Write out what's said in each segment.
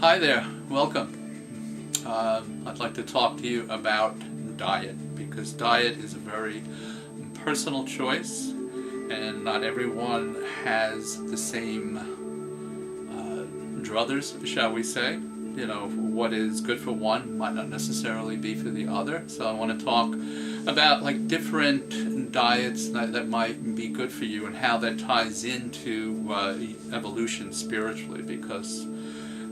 Hi there, welcome. I'd like to talk to you about diet, because diet is a very personal choice and not everyone has the same druthers, shall we say. You know, what is good for one might not necessarily be for the other. So I want to talk about different diets that might be good for you and how that ties into evolution spiritually, because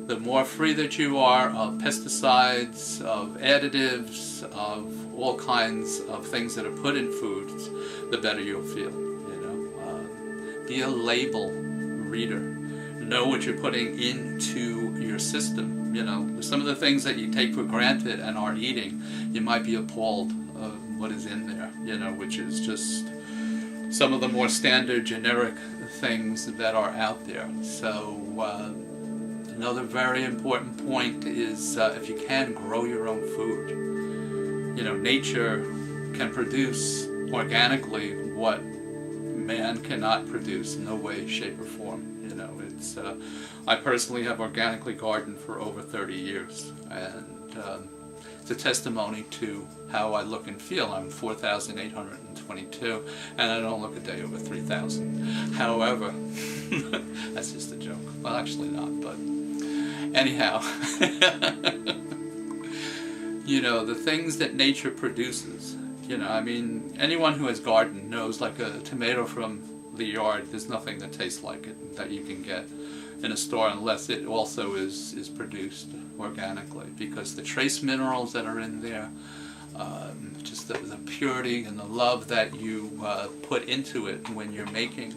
the more free that you are of pesticides, of additives, of all kinds of things that are put in foods, the better you'll feel. Be a label reader. Know what you're putting into your system. Some of the things that you take for granted and are eating, you might be appalled of what is in there. Which is just some of the more standard generic things that are out there. So. Another very important point is if you can, grow your own food. Nature can produce organically what man cannot produce in no way, shape, or form. I personally have organically gardened for over 30 years, and it's a testimony to how I look and feel. I'm 4,822, and I don't look a day over 3,000. However, that's just a joke. Well, actually not, but anyhow, the things that nature produces, anyone who has gardened knows, like a tomato from the yard, there's nothing that tastes like it that you can get in a store unless it also is produced organically, because the trace minerals that are in there, just the purity and the love that you put into it when you're making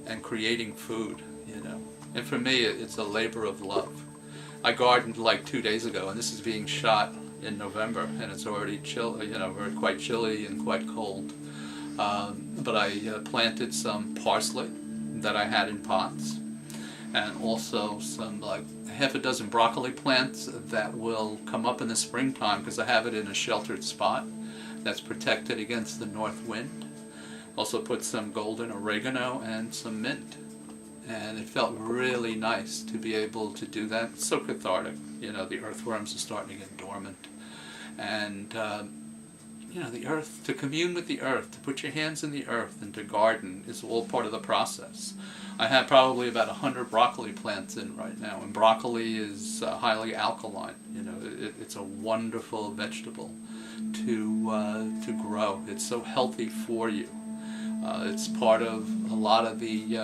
and creating food, And for me, it's a labor of love. I gardened 2 days ago, and this is being shot in November, and it's already quite chilly and quite cold. But I planted some parsley that I had in pots, and also some half a dozen broccoli plants that will come up in the springtime, because I have it in a sheltered spot that's protected against the north wind. Also put some golden oregano and some mint. And it felt really nice to be able to do that. It's so cathartic. The earthworms are starting to get dormant. And, the earth, to commune with the earth, to put your hands in the earth and to garden is all part of the process. I have probably about 100 broccoli plants in right now. And broccoli is highly alkaline. It's a wonderful vegetable to grow. It's so healthy for you. It's part of a lot of the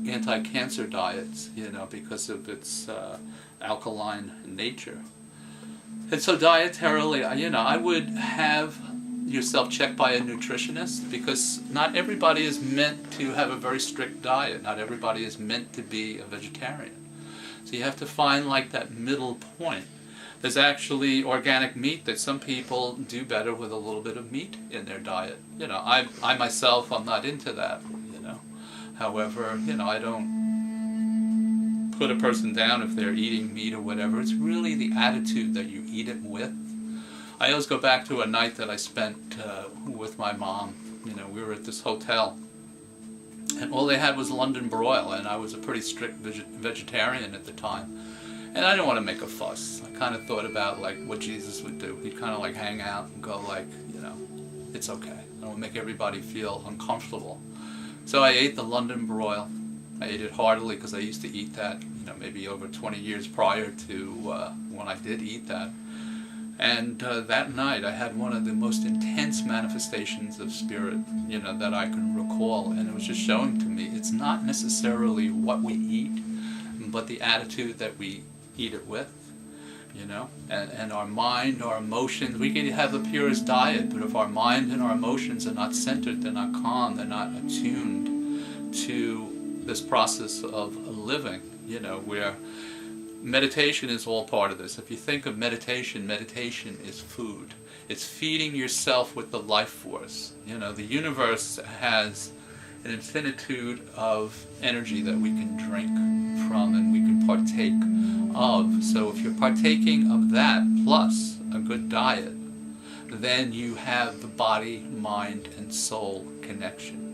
anti-cancer diets, because of its alkaline nature. And so dietarily, I would have yourself checked by a nutritionist, because not everybody is meant to have a very strict diet. Not everybody is meant to be a vegetarian. So you have to find that middle point. There's actually organic meat that some people do better with a little bit of meat in their diet. I myself, I'm not into that. However, I don't put a person down if they're eating meat or whatever. It's really the attitude that you eat it with. I always go back to a night that I spent with my mom. We were at this hotel, and all they had was London broil, and I was a pretty strict vegetarian at the time. And I didn't want to make a fuss. I kind of thought about what Jesus would do. He'd kind of hang out and go it's okay. I don't want to make everybody feel uncomfortable. So I ate the London broil. I ate it heartily, because I used to eat that, maybe over 20 years prior to when I did eat that. And that night I had one of the most intense manifestations of spirit, that I can recall. And it was just showing to me it's not necessarily what we eat, but the attitude that we eat it with. And our mind, our emotions, we can have the purest diet, but if our mind and our emotions are not centered, they're not calm, they're not attuned to this process of living, where meditation is all part of this. If you think of meditation, meditation is food. It's feeding yourself with the life force. The universe has an infinitude of energy that we can drink from and we can partake of. So if you're partaking of that plus a good diet, then you have the body, mind, and soul connection.